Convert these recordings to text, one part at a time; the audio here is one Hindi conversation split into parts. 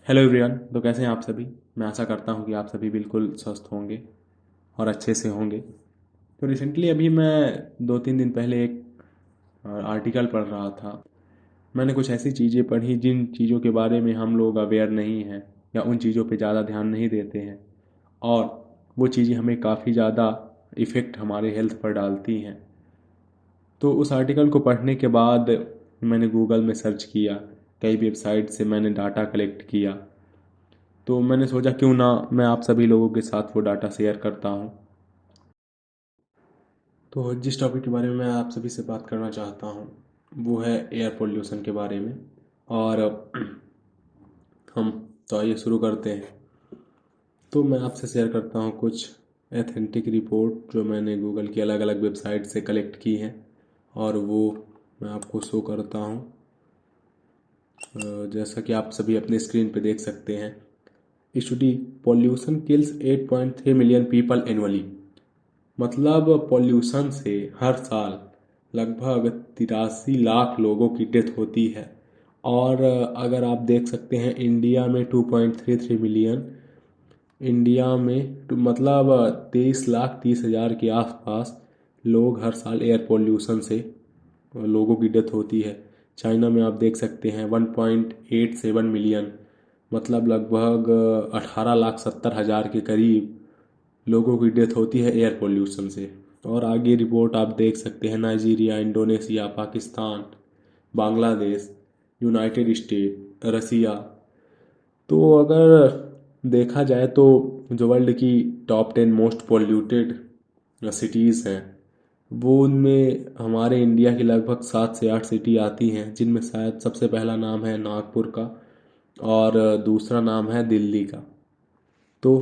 Hello everyone. तो कैसे हैं आप सभी। मैं आशा करता हूं कि आप सभी बिल्कुल स्वस्थ होंगे और अच्छे से होंगे। तो रिसेंटली अभी मैं 2-3 दिन पहले एक आर्टिकल पढ़ रहा था। मैंने कुछ ऐसी चीज़ें पढ़ी जिन चीज़ों के बारे में हम लोग अवेयर नहीं हैं या उन चीज़ों पे ज़्यादा ध्यान नहीं देते हैं, और वो चीज़ें हमें काफ़ी ज़्यादा इफ़ेक्ट हमारे हेल्थ पर डालती हैं। तो उस आर्टिकल को पढ़ने के बाद मैंने गूगल में सर्च किया, कई वेबसाइट से मैंने डाटा कलेक्ट किया। तो मैंने सोचा क्यों ना मैं आप सभी लोगों के साथ वो डाटा शेयर करता हूँ। तो जिस टॉपिक के बारे में मैं आप सभी से बात करना चाहता हूँ वो है एयर पोल्यूशन के बारे में। और हम तो आइए शुरू करते हैं। तो मैं आपसे शेयर करता हूँ कुछ एथेंटिक रिपोर्ट जो मैंने गूगल की अलग अलग वेबसाइट से कलेक्ट की हैं, और वो मैं आपको शो करता हूँ। जैसा कि आप सभी अपने स्क्रीन पे देख सकते हैं, study pollution kills 8.3 million people annually. मतलब पॉल्यूशन से हर साल लगभग 83 लाख लोगों की डेथ होती है। और अगर आप देख सकते हैं इंडिया में 2.33 मिलियन, इंडिया में मतलब 23,30,000 के आसपास लोग हर साल एयर पॉल्यूशन से लोगों की डेथ होती है। चाइना में आप देख सकते हैं 1.87 मिलियन, मतलब लगभग 18,70,000 के करीब लोगों की डेथ होती है एयर पोल्यूशन से। और आगे रिपोर्ट आप देख सकते हैं Nigeria, Indonesia, Pakistan, Bangladesh, United State, Russia. तो अगर देखा जाए तो जो वर्ल्ड की टॉप 10 मोस्ट पोल्यूटेड सिटीज़ हैं, वो उनमें हमारे इंडिया की लगभग 7 से 8 सिटी आती हैं, जिनमें शायद सबसे पहला नाम है नागपुर का और दूसरा नाम है दिल्ली का। तो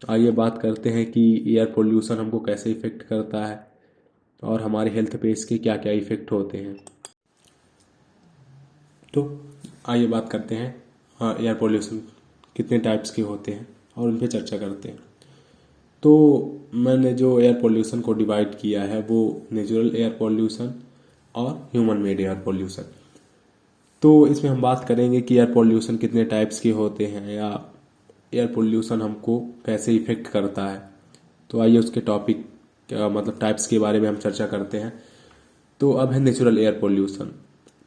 आइए बात करते हैं कि एयर पोल्यूशन हमको कैसे इफ़ेक्ट करता है और हमारे हेल्थ पे इसके क्या क्या इफ़ेक्ट होते हैं। तो आइए बात करते हैं, हाँ, एयर पोल्यूशन कितने टाइप्स के होते हैं और उन पर चर्चा करते हैं। तो मैंने जो एयर पोल्यूशन को डिवाइड किया है वो नेचुरल एयर पोल्यूशन और ह्यूमन मेड एयर पोल्यूशन। तो इसमें हम बात करेंगे कि एयर पोल्यूशन कितने टाइप्स के होते हैं या एयर पोल्यूशन हमको कैसे इफ़ेक्ट करता है। तो आइए उसके टॉपिक मतलब टाइप्स के बारे में हम चर्चा करते हैं। तो अब है नेचुरल एयर पोल्यूशन।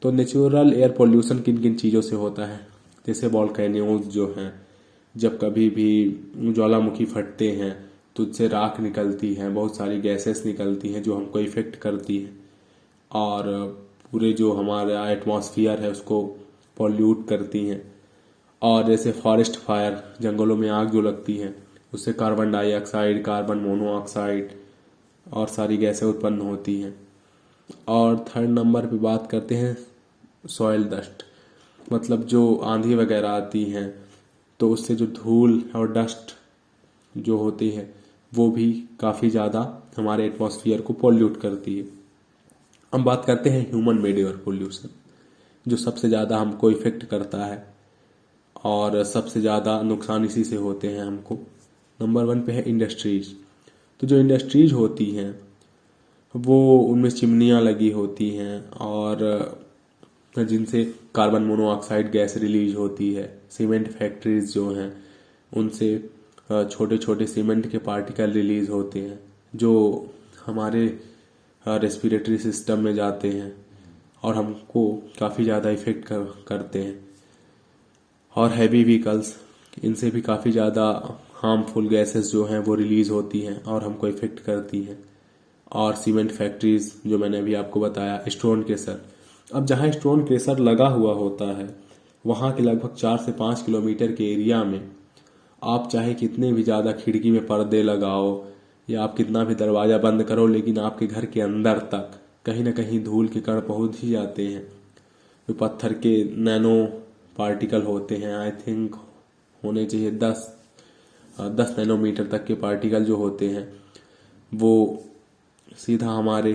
तो नेचुरल एयर पोल्यूशन किन किन चीज़ों से होता है, जैसे वॉल्केनोज जो हैं, जब कभी भी ज्वालामुखी फटते हैं तो उससे राख निकलती हैं, बहुत सारी गैसेस निकलती हैं जो हमको इफ़ेक्ट करती हैं और पूरे जो हमारा एटमॉस्फेयर है उसको पॉल्यूट करती हैं। और जैसे फॉरेस्ट फायर, जंगलों में आग जो लगती है उससे कार्बन डाइऑक्साइड, कार्बन मोनोऑक्साइड और सारी गैसें उत्पन्न होती हैं। और थर्ड नंबर पे बात करते हैं सॉइल डस्ट, मतलब जो आंधी वगैरह आती हैं तो उससे जो धूल और डस्ट जो होती है वो भी काफ़ी ज़्यादा हमारे एटमॉस्फेयर को पॉल्यूट करती है। हम बात करते हैं ह्यूमन मेड एयर पोल्यूशन, जो सबसे ज़्यादा हमको इफ़ेक्ट करता है और सबसे ज़्यादा नुकसान इसी से होते हैं हमको। नंबर 1 पे है इंडस्ट्रीज। तो जो इंडस्ट्रीज होती हैं वो उनमें चिमनियाँ लगी होती हैं और जिनसे कार्बन मोनोऑक्साइड गैस रिलीज होती है। सीमेंट फैक्ट्रीज जो हैं उनसे छोटे छोटे सीमेंट के पार्टिकल रिलीज होते हैं जो हमारे रेस्पिरेटरी सिस्टम में जाते हैं और हमको काफ़ी ज़्यादा इफ़ेक्ट करते हैं। और हैवी व्हीकल्स, इनसे भी काफ़ी ज़्यादा हार्मफुल गैसेस जो हैं वो रिलीज़ होती हैं और हमको इफ़ेक्ट करती हैं। और सीमेंट फैक्ट्रीज जो मैंने अभी आपको बताया, स्टोन क्रेशर। अब जहाँ स्टोन क्रेशर लगा हुआ होता है वहाँ के लगभग 4 से 5 किलोमीटर के एरिया में आप चाहे कितने भी ज़्यादा खिड़की में पर्दे लगाओ या आप कितना भी दरवाज़ा बंद करो, लेकिन आपके घर के अंदर तक कहीं ना कहीं धूल के कण पहुँच ही जाते हैं। जो पत्थर के नैनो पार्टिकल होते हैं, आई थिंक होने चाहिए 10 नैनोमीटर तक के पार्टिकल जो होते हैं वो सीधा हमारे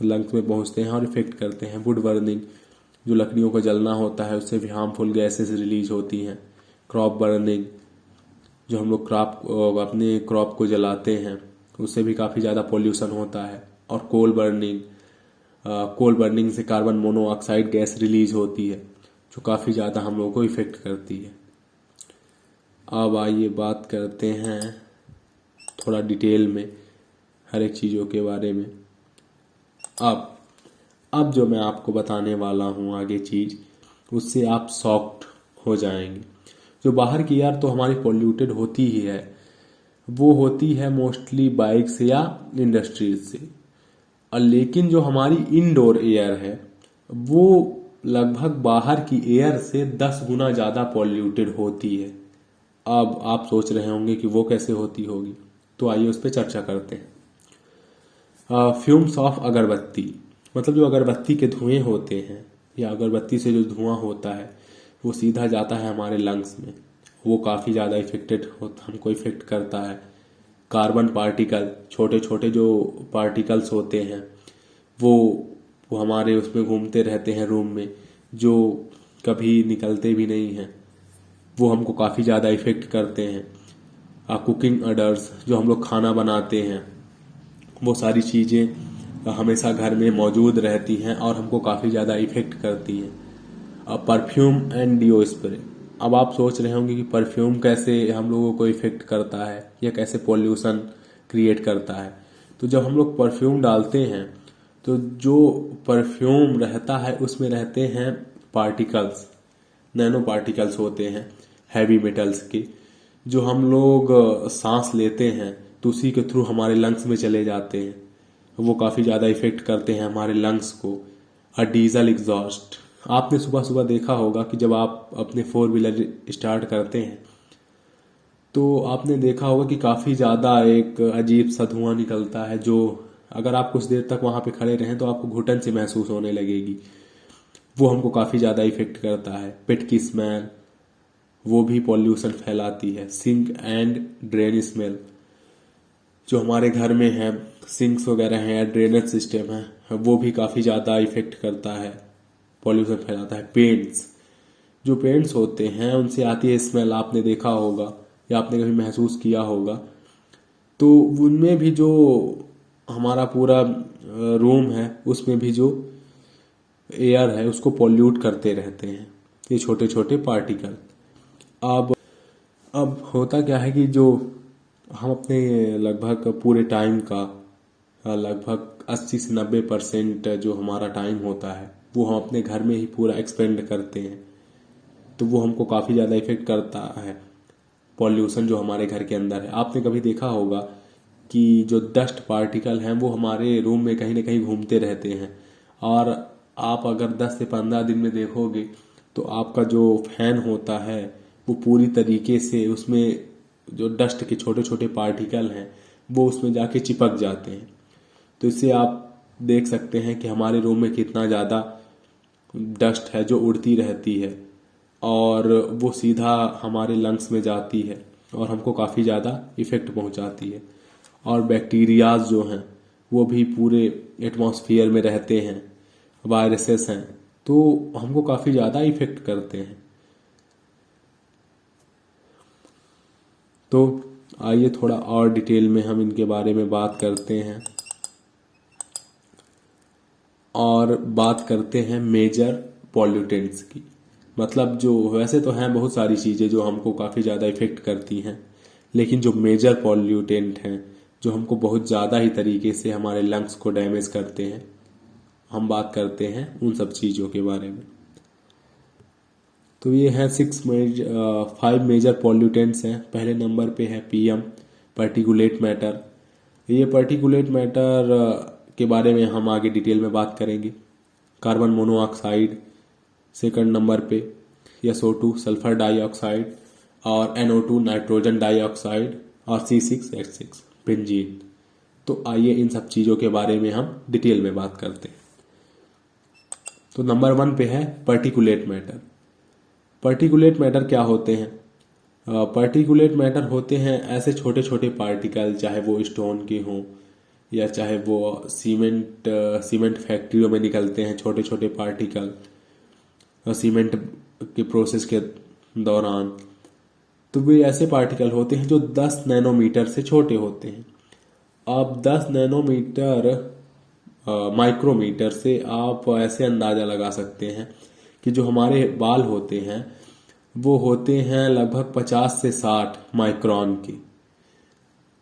लंग्स में पहुंचते हैं और इफेक्ट करते हैं। वुड बर्निंग, जो लकड़ियों को जलना होता है उससे भी हार्मफुल गैसेस रिलीज होती हैं। क्रॉप बर्निंग, जो हम लोग अपने क्रॉप को जलाते हैं उससे भी काफ़ी ज़्यादा पोल्यूशन होता है। और कोल बर्निंग से कार्बन मोनोऑक्साइड गैस रिलीज होती है जो काफ़ी ज़्यादा हम लोगों को इफ़ेक्ट करती है। अब आइए बात करते हैं थोड़ा डिटेल में हर एक चीज़ों के बारे में। अब जो मैं आपको बताने वाला हूँ आगे चीज़, उससे आप शॉक्ड हो जाएंगे। जो बाहर की एयर तो हमारी पोल्यूटेड होती ही है, वो होती है मोस्टली बाइक से या इंडस्ट्रीज से, और लेकिन जो हमारी इनडोर एयर है वो लगभग बाहर की एयर से 10 गुना ज़्यादा पॉल्यूटेड होती है। अब आप सोच रहे होंगे कि वो कैसे होती होगी, तो आइए उस पर चर्चा करते हैं। फ्यूम्स ऑफ अगरबत्ती, मतलब जो अगरबत्ती के धुएं होते हैं या अगरबत्ती से जो धुआं होता है वो सीधा जाता है हमारे लंग्स में, वो काफ़ी ज़्यादा इफेक्टेड होता, हमको इफेक्ट करता है। कार्बन पार्टिकल, छोटे छोटे जो पार्टिकल्स होते हैं वो हमारे उसमें घूमते रहते हैं रूम में, जो कभी निकलते भी नहीं हैं, वो हमको काफ़ी ज़्यादा इफेक्ट करते हैं। कुकिंग अडर्स, जो हम लोग खाना बनाते हैं, वो सारी चीज़ें हमेशा घर में मौजूद रहती हैं और हमको काफ़ी ज़्यादा इफेक्ट करती हैं। परफ्यूम एंड डिओ स्प्रे, अब आप सोच रहे होंगे कि परफ्यूम कैसे हम लोगों को इफेक्ट करता है या कैसे पॉल्यूशन क्रिएट करता है। तो जब हम लोग परफ्यूम डालते हैं तो जो परफ्यूम रहता है उसमें रहते हैं पार्टिकल्स, नैनो पार्टिकल्स होते हैं हैवी मेटल्स के, जो हम लोग सांस लेते हैं तो उसी के थ्रू हमारे लंग्स में चले जाते हैं, वो काफ़ी ज़्यादा इफेक्ट करते हैं हमारे लंग्स को। डीजल एग्जॉस्ट, आपने सुबह सुबह देखा होगा कि जब आप अपने 4 व्हीलर स्टार्ट करते हैं तो आपने देखा होगा कि काफ़ी ज़्यादा एक अजीब सा धुआं निकलता है, जो अगर आप कुछ देर तक वहाँ पे खड़े रहें तो आपको घुटन से महसूस होने लगेगी। वो हमको काफ़ी ज़्यादा इफेक्ट करता है। पेट की स्मेल, वो भी पॉल्यूशन फैलाती है। सिंक एंड ड्रेन स्मेल, जो हमारे घर में है, सिंक्स वगैरह हैं या ड्रेनेज सिस्टम है, वो भी काफ़ी ज़्यादा इफेक्ट करता है, पॉल्यूशन फैलाता है। पेंट्स, जो पेंट्स होते हैं उनसे आती है स्मेल, आपने देखा होगा या आपने कभी महसूस किया होगा। तो उनमें भी जो हमारा पूरा रूम है उसमें भी जो एयर है उसको पॉल्यूट करते रहते हैं ये छोटे छोटे पार्टिकल। अब होता क्या है कि जो हम अपने लगभग पूरे टाइम का लगभग 80 से 90% जो हमारा टाइम होता है वो हम अपने घर में ही पूरा एक्सपेंड करते हैं, तो वो हमको काफ़ी ज़्यादा इफेक्ट करता है पॉल्यूशन जो हमारे घर के अंदर है। आपने कभी देखा होगा कि जो डस्ट पार्टिकल हैं वो हमारे रूम में कहीं ना कहीं घूमते रहते हैं, और आप अगर 10 से 15 दिन में देखोगे तो आपका जो फैन होता है वो पूरी तरीके से उसमें जो डस्ट के छोटे छोटे पार्टिकल हैं वो उसमें जाके चिपक जाते हैं। तो इससे आप देख सकते हैं कि हमारे रूम में कितना ज़्यादा डस्ट है जो उड़ती रहती है और वो सीधा हमारे लंग्स में जाती है और हमको काफ़ी ज़्यादा इफ़ेक्ट पहुंचाती है। और बैक्टीरियाज जो हैं वो भी पूरे एटमॉस्फेयर में रहते हैं, वायरसेस हैं, तो हमको काफ़ी ज़्यादा इफ़ेक्ट करते हैं। तो आइए थोड़ा और डिटेल में हम इनके बारे में बात करते हैं और बात करते हैं मेजर पॉल्यूटेंट्स की। मतलब जो वैसे तो हैं बहुत सारी चीज़ें जो हमको काफ़ी ज़्यादा इफ़ेक्ट करती हैं, लेकिन जो मेजर पॉल्यूटेंट हैं जो हमको बहुत ज़्यादा ही तरीके से हमारे लंग्स को डैमेज करते हैं, हम बात करते हैं उन सब चीज़ों के बारे में। तो ये हैं 5 मेजर पॉल्यूटेंट्स हैं। पहले नंबर पे है पीएम, पर्टिकुलेट मैटर। ये पर्टिकुलेट मैटर के बारे में हम आगे डिटेल में बात करेंगे। कार्बन मोनोऑक्साइड सेकंड नंबर पे, SO2 सल्फर डाइऑक्साइड, और NO2 नाइट्रोजन डाइऑक्साइड, और C6H6 बेंजीन। तो आइए इन सब चीज़ों के बारे में हम डिटेल में बात करते हैं। तो नंबर 1 पे है पर्टिकुलेट मैटर। पर्टिकुलेट मैटर क्या होते हैं? पर्टिकुलेट मैटर होते हैं ऐसे छोटे छोटे पार्टिकल, चाहे वो स्टोन के हों या चाहे वो सीमेंट फैक्ट्रियों में निकलते हैं छोटे छोटे पार्टिकल सीमेंट के प्रोसेस के दौरान। तो वे ऐसे पार्टिकल होते हैं जो 10 नैनोमीटर से छोटे होते हैं। अब 10 नैनोमीटर माइक्रोमीटर से आप ऐसे अंदाज़ा लगा सकते हैं कि जो हमारे बाल होते हैं वो होते हैं लगभग 50 से 60 माइक्रोन के।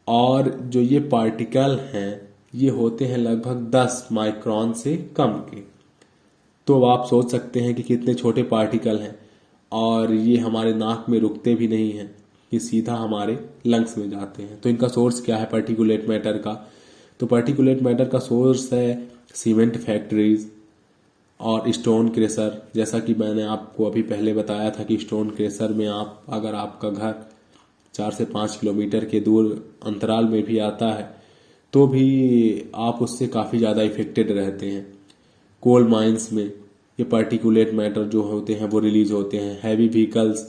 और जो ये पार्टिकल हैं ये होते हैं लगभग 10 माइक्रोन से कम के। तो आप सोच सकते हैं कि कितने छोटे पार्टिकल हैं, और ये हमारे नाक में रुकते भी नहीं हैं, ये सीधा हमारे लंग्स में जाते हैं। तो इनका सोर्स क्या है पार्टिकुलेट मैटर का? तो पार्टिकुलेट मैटर का सोर्स है सीमेंट फैक्ट्रीज और स्टोन क्रेशर। जैसा कि मैंने आपको अभी पहले बताया था कि स्टोन क्रेशर में आप, अगर आपका घर 4 से 5 किलोमीटर के दूर अंतराल में भी आता है तो भी आप उससे काफ़ी ज़्यादा इफेक्टेड रहते हैं। कोल माइंस में ये पार्टिकुलेट मैटर जो होते हैं वो रिलीज होते हैं। हैवी व्हीकल्स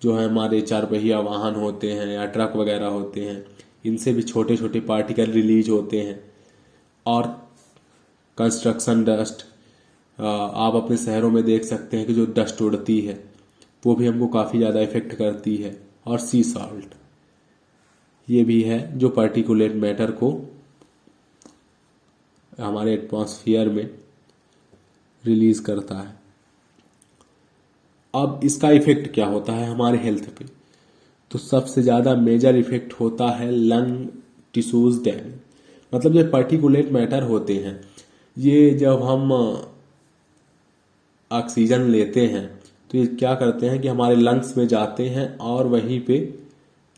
जो है, हमारे 4 पहिया वाहन होते हैं या ट्रक वगैरह होते हैं, इनसे भी छोटे छोटे पार्टिकल रिलीज होते हैं। और कंस्ट्रक्शन डस्ट, आप अपने शहरों में देख सकते हैं कि जो डस्ट उड़ती है वो भी हमको काफ़ी ज़्यादा इफेक्ट करती है। और सी सॉल्ट, ये भी है जो पार्टिकुलेट मैटर को हमारे एटमॉस्फेयर में रिलीज करता है। अब इसका इफेक्ट क्या होता है हमारे हेल्थ पे? तो सबसे ज़्यादा मेजर इफेक्ट होता है लंग टिश्यूज डैमेज। मतलब जो पार्टिकुलेट मैटर होते हैं ये जब हम ऑक्सीजन लेते हैं तो ये क्या करते हैं कि हमारे लंग्स में जाते हैं और वहीं पे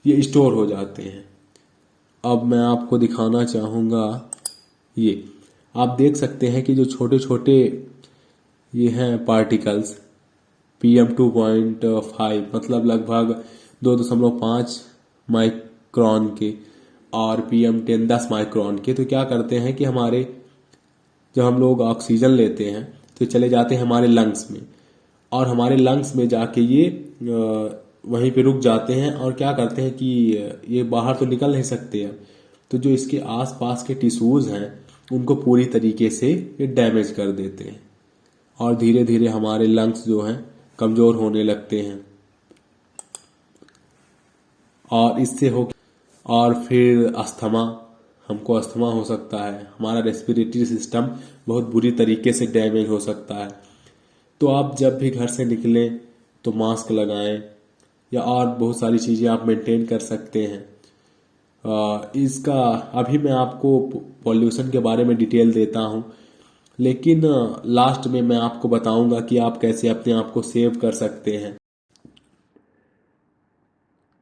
ये स्टोर हो जाते हैं। अब मैं आपको दिखाना चाहूँगा, ये आप देख सकते हैं कि जो छोटे छोटे ये हैं पार्टिकल्स PM2.5, मतलब लगभग 2.5 माइक्रोन के, और PM10 10 माइक्रोन के। तो क्या करते हैं कि हमारे, जब हम लोग ऑक्सीजन लेते हैं तो चले जाते हैं हमारे लंग्स में, और हमारे लंग्स में जाके ये वहीं पे रुक जाते हैं। और क्या करते हैं कि ये बाहर तो निकल नहीं सकते हैं, तो जो इसके आसपास के टिश्यूज हैं उनको पूरी तरीके से ये डैमेज कर देते हैं, और धीरे धीरे हमारे लंग्स जो हैं कमज़ोर होने लगते हैं। और इससे हो, और फिर अस्थमा, हमको अस्थमा हो सकता है, हमारा रेस्पिरेटरी सिस्टम बहुत बुरी तरीके से डैमेज हो सकता है। तो आप जब भी घर से निकलें तो मास्क लगाएं, या और बहुत सारी चीज़ें आप मेंटेन कर सकते हैं। इसका अभी मैं आपको पॉल्यूशन के बारे में डिटेल देता हूँ, लेकिन लास्ट में मैं आपको बताऊंगा कि आप कैसे अपने आप को सेव कर सकते हैं।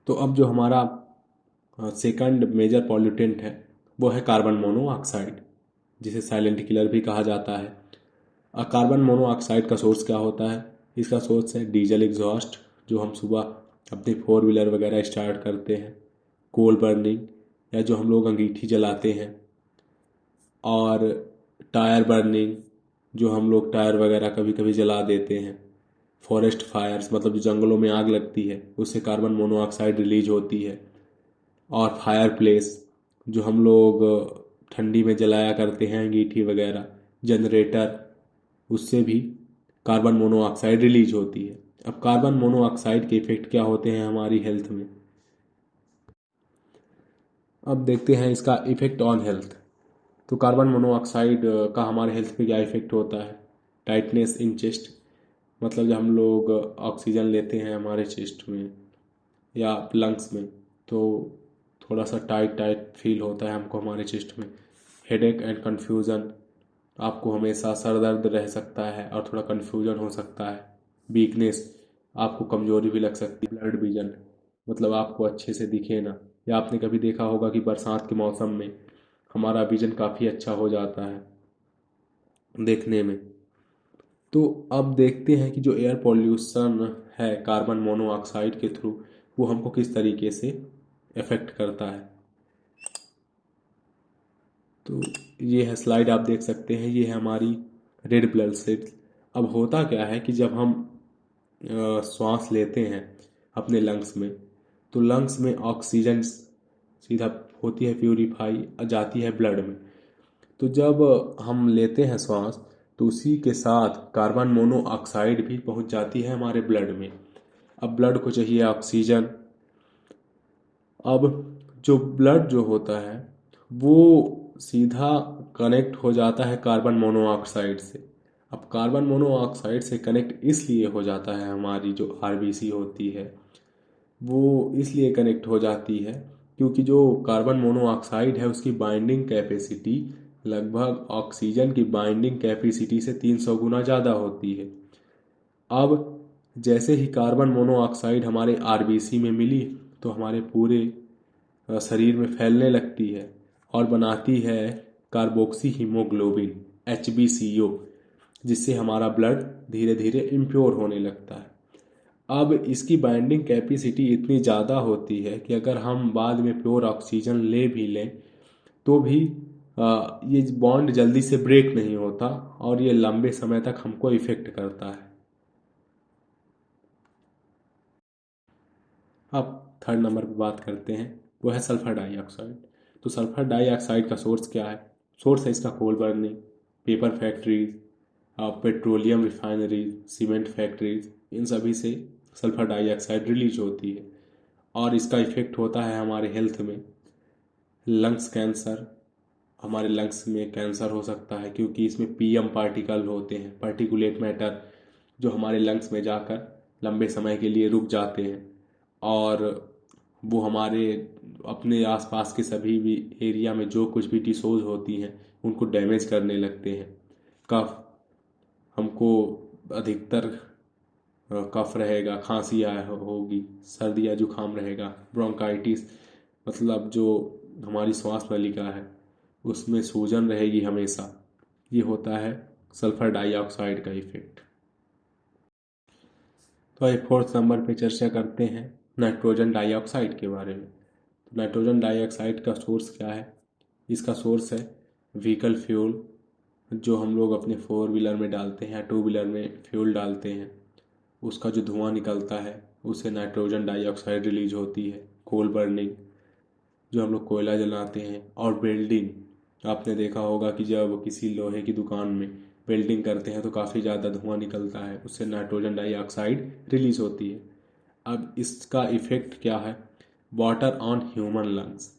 तो अब जो हमारा सेकंड मेजर पॉल्यूटेंट है वो है कार्बन मोनोऑक्साइड, जिसे साइलेंट किलर भी कहा जाता है। कार्बन मोनोऑक्साइड का सोर्स क्या होता है? इसका सोर्स है डीजल एग्जॉस्ट, जो हम सुबह अपनी 4 व्हीलर वगैरह स्टार्ट करते हैं, कोल बर्निंग, या जो हम लोग अंगीठी जलाते हैं, और टायर बर्निंग, जो हम लोग टायर वगैरह कभी कभी जला देते हैं। फॉरेस्ट फायर्स, मतलब जो जंगलों में आग लगती है उससे कार्बन मोनोऑक्साइड रिलीज होती है। और फायर प्लेस, जो हम लोग ठंडी में जलाया करते हैं अंगीठी वगैरह, जनरेटर, उससे भी कार्बन मोनोऑक्साइड रिलीज होती है। अब कार्बन मोनोऑक्साइड के इफेक्ट क्या होते हैं हमारी हेल्थ में? अब देखते हैं इसका इफेक्ट ऑन हेल्थ। तो कार्बन मोनोऑक्साइड का हमारे हेल्थ पे क्या इफेक्ट होता है? टाइटनेस इन चेस्ट, मतलब जब हम लोग ऑक्सीजन लेते हैं हमारे चेस्ट में या लंग्स में, तो थोड़ा सा टाइट टाइट फील होता है हमको हमारे चेस्ट में। हेडेक एंड कन्फ्यूज़न, आपको हमेशा सर दर्द रह सकता है और थोड़ा कन्फ्यूजन हो सकता है। वीकनेस, आपको कमजोरी भी लग सकती है। ब्लड विजन, मतलब आपको अच्छे से दिखे ना, या आपने कभी देखा होगा कि बरसात के मौसम में हमारा विजन काफ़ी अच्छा हो जाता है देखने में। तो अब देखते हैं कि जो एयर पॉल्यूशन है कार्बन मोनोऑक्साइड के थ्रू, वो हमको किस तरीके से इफ़ेक्ट करता है। तो ये है स्लाइड, आप देख सकते हैं, ये है हमारी रेड ब्लड सेल्स। अब होता क्या है कि जब हम श्वास लेते हैं अपने लंग्स में, तो लंग्स में ऑक्सीजन सीधा होती है प्यूरिफाई, जाती है ब्लड में। तो जब हम लेते हैं श्वास तो उसी के साथ कार्बन मोनोऑक्साइड भी पहुंच जाती है हमारे ब्लड में। अब ब्लड को चाहिए ऑक्सीजन। अब जो ब्लड जो होता है वो सीधा कनेक्ट हो जाता है कार्बन मोनोऑक्साइड से। अब कार्बन मोनोऑक्साइड से कनेक्ट इसलिए हो जाता है, हमारी जो आरबीसी होती है वो इसलिए कनेक्ट हो जाती है क्योंकि जो कार्बन मोनोऑक्साइड है उसकी बाइंडिंग कैपेसिटी लगभग ऑक्सीजन की बाइंडिंग कैपेसिटी से 300 गुना ज़्यादा होती है। अब जैसे ही कार्बन मोनोऑक्साइड हमारे आरबीसी में मिली तो हमारे पूरे शरीर में फैलने लगती है और बनाती है कार्बोक्सी हीमोग्लोबिन HbCO, जिससे हमारा ब्लड धीरे धीरे इम्प्योर होने लगता है। अब इसकी बाइंडिंग कैपेसिटी इतनी ज़्यादा होती है कि अगर हम बाद में प्योर ऑक्सीजन ले भी लें तो भी ये बॉन्ड जल्दी से ब्रेक नहीं होता और ये लंबे समय तक हमको इफ़ेक्ट करता है। अब थर्ड नंबर पर बात करते हैं, वो है सल्फर डाइऑक्साइड। तो सल्फर डाइऑक्साइड का सोर्स क्या है? सोर्स है इसका coal burning, paper factories, petroleum refineries, cement factories, इन सभी से सल्फर डाइऑक्साइड रिलीज होती है और इसका इफेक्ट होता है हमारे हेल्थ में। लंग्स कैंसर, हमारे लंग्स में कैंसर हो सकता है क्योंकि इसमें पीएम पार्टिकल होते हैं, पार्टिकुलेट मैटर, जो हमारे लंग्स में जाकर लंबे समय के लिए रुक जाते हैं और वो हमारे अपने आसपास के सभी भी एरिया में जो कुछ भी टिश्यूज होती हैं उनको डैमेज करने लगते हैं। कफ, हमको अधिकतर कफ रहेगा, खांसी होगी, सर्दी या जुकाम रहेगा, ब्रोंकाइटिस, मतलब जो हमारी श्वास नलिका है उसमें सूजन रहेगी हमेशा। ये होता है सल्फर डाइऑक्साइड का इफेक्ट। तो एक फोर्थ नंबर पे चर्चा करते हैं नाइट्रोजन डाइऑक्साइड के बारे में। तो नाइट्रोजन डाइऑक्साइड का सोर्स क्या है? इसका सोर्स है व्हीकल फ्यूल, जो हम लोग अपने फोर व्हीलर में डालते हैं, टू व्हीलर में फ्यूल डालते हैं, उसका जो धुआं निकलता है उससे नाइट्रोजन डाइऑक्साइड रिलीज होती है। कोल बर्निंग, जो हम लोग कोयला जलाते हैं, और वेल्डिंग, आपने देखा होगा कि जब किसी लोहे की दुकान में वेल्डिंग करते हैं तो काफ़ी ज़्यादा धुआं निकलता है, उससे नाइट्रोजन डाइऑक्साइड रिलीज होती है। अब इसका इफ़ेक्ट क्या है? वाटर ऑन ह्यूमन लंग्स,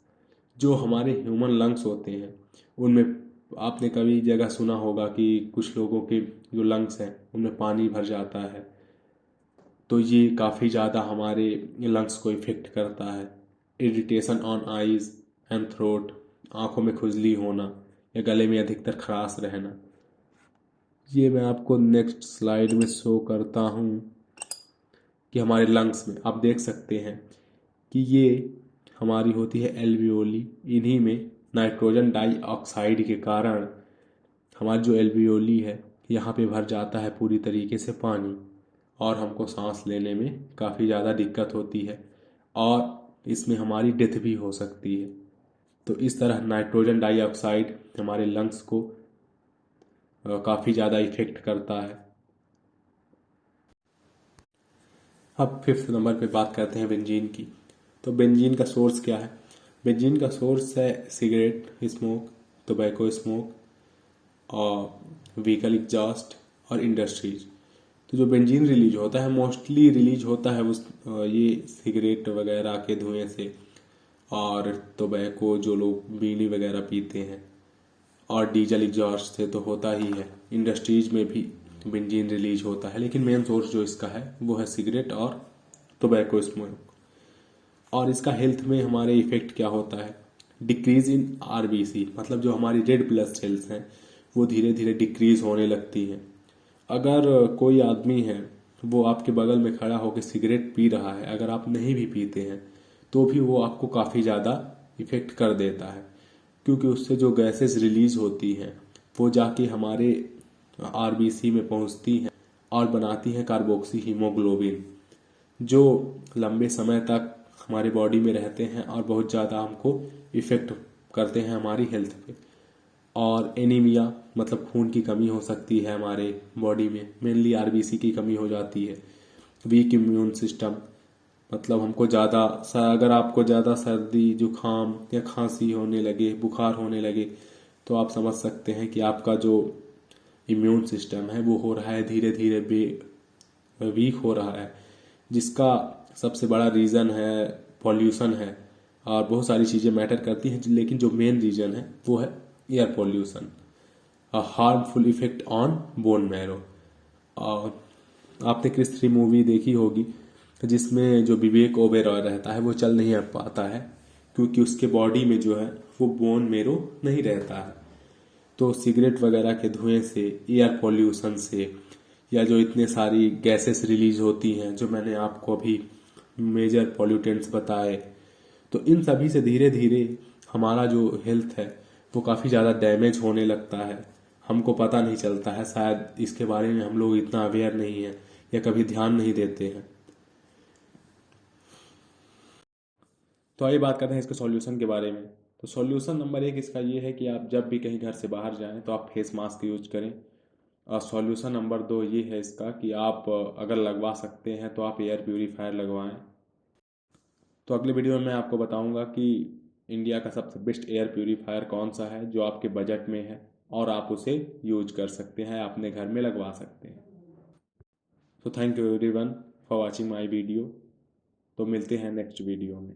जो हमारे ह्यूमन लंग्स होते हैं उनमें आपने कभी जगह सुना होगा कि कुछ लोगों के जो लंग्स हैं उनमें पानी भर जाता है, तो ये काफ़ी ज़्यादा हमारे लंग्स को इफ़ेक्ट करता है। Irritation on eyes and throat, आँखों में खुजली होना या गले में अधिकतर खराश रहना। ये मैं आपको नेक्स्ट स्लाइड में शो करता हूँ कि हमारे लंग्स में आप देख सकते हैं कि ये हमारी होती है एल्वियोली। इन्हीं में नाइट्रोजन डाइऑक्साइड के कारण हमारी जो एल्वियोली है यहाँ पे भर जाता है पूरी तरीके से पानी और हमको सांस लेने में काफ़ी ज़्यादा दिक्कत होती है और इसमें हमारी डेथ भी हो सकती है। तो इस तरह नाइट्रोजन डाइऑक्साइड हमारे लंग्स को काफ़ी ज़्यादा इफ़ेक्ट करता है। अब फिफ्थ नंबर पे बात करते हैं बेंजीन की। तो बेंजीन का सोर्स क्या है? बेंजीन का सोर्स है सिगरेट स्मोक, टोबैको स्मोक और व्हीकल एग्जॉस्ट और इंडस्ट्रीज। तो जो बेंजीन रिलीज होता है मोस्टली रिलीज होता है उस ये सिगरेट वगैरह के धुएं से, और टोबैको जो लोग बीड़ी वगैरह पीते हैं, और डीजल एग्जॉस्ट से तो होता ही है। इंडस्ट्रीज में भी बेंजीन रिलीज होता है, लेकिन मेन सोर्स जो इसका है वो है सिगरेट और टोबैको स्मोक। और इसका हेल्थ में हमारे इफेक्ट क्या होता है? डिक्रीज इन आरबीसी, मतलब जो हमारी रेड ब्लड सेल्स हैं वो धीरे धीरे डिक्रीज होने लगती हैं। अगर कोई आदमी है वो आपके बगल में खड़ा होकर सिगरेट पी रहा है, अगर आप नहीं भी पीते हैं तो भी वो आपको काफ़ी ज़्यादा इफेक्ट कर देता है, क्योंकि उससे जो गैसेस रिलीज होती हैं वो जाके हमारे आरबीसी में पहुंचती हैं और बनाती हैं कार्बोक्सी हीमोग्लोबिन, जो लंबे समय तक हमारे बॉडी में रहते हैं और बहुत ज़्यादा हमको इफ़ेक्ट करते हैं हमारी हेल्थ पे। और एनीमिया, मतलब खून की कमी हो सकती है हमारे बॉडी में, मेनली आरबीसी की कमी हो जाती है। वीक इम्यून सिस्टम, मतलब हमको ज़्यादा अगर आपको ज़्यादा सर्दी जुकाम या खांसी होने लगे, बुखार होने लगे, तो आप समझ सकते हैं कि आपका जो इम्यून सिस्टम है वो हो रहा है धीरे धीरे वीक हो रहा है, जिसका सबसे बड़ा रीज़न है पॉल्यूशन है। और बहुत सारी चीज़ें मैटर करती हैं, लेकिन जो मेन रीज़न है वो है air pollution. Harmful effect on bone marrow. और आपने क्रिस 3 मूवी देखी होगी जिसमें जो विवेक ओबेरॉय रहता है वो चल नहीं पाता है क्योंकि उसके बॉडी में जो है वो बोन मेरो नहीं रहता है। तो सिगरेट वगैरह के धुएं से, एयर पॉल्यूशन से, या जो इतने सारी गैसेस रिलीज होती हैं जो मैंने आपको अभी मेजर पॉल्यूटेंट्स बताए, तो इन सभी से धीरे धीरे हमारा जो हेल्थ है वो काफ़ी ज़्यादा डैमेज होने लगता है। हमको पता नहीं चलता है, शायद इसके बारे में हम लोग इतना अवेयर नहीं है या कभी ध्यान नहीं देते हैं। तो आइए बात करते हैं इसके सॉल्यूशन के बारे में। तो सॉल्यूशन नंबर 1 इसका ये है कि आप जब भी कहीं घर से बाहर जाएं तो आप फेस मास्क यूज करें। और सॉल्यूशन नंबर 2 ये है इसका कि आप अगर लगवा सकते हैं तो आप एयर प्यूरीफायर लगवाएं। तो अगले वीडियो में मैं आपको बताऊंगा कि इंडिया का सबसे बेस्ट एयर प्यूरीफायर कौन सा है जो आपके बजट में है और आप उसे यूज कर सकते हैं, अपने घर में लगवा सकते हैं। तो thank you everyone for watching my video. तो मिलते हैं नेक्स्ट वीडियो में।